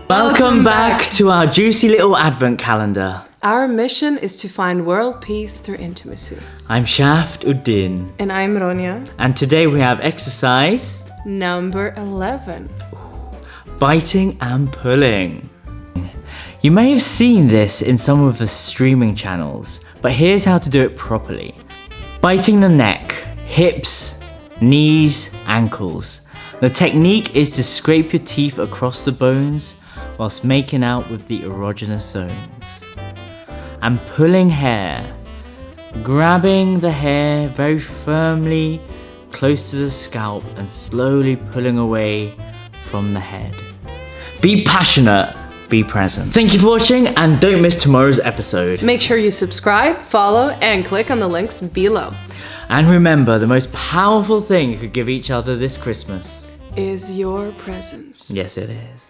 Welcome back to our juicy little Advent calendar. Our mission is to find world peace through intimacy. I'm Shaft Uddin. And I'm Ronya. And today we have exercise Number 11. biting and pulling. You may have seen this in some of the streaming channels, but here's how to do it properly. Biting the neck, hips, knees, ankles. The technique is to scrape your teeth across the bones whilst making out with the erogenous zones. And pulling hair, grabbing the hair very firmly close to the scalp and slowly pulling away from the head. Be passionate, be present. Thank you for watching and don't miss tomorrow's episode. Make sure you subscribe, follow, and click on the links below. And remember, the most powerful thing you could give each other this Christmas is your presence. Yes, it is.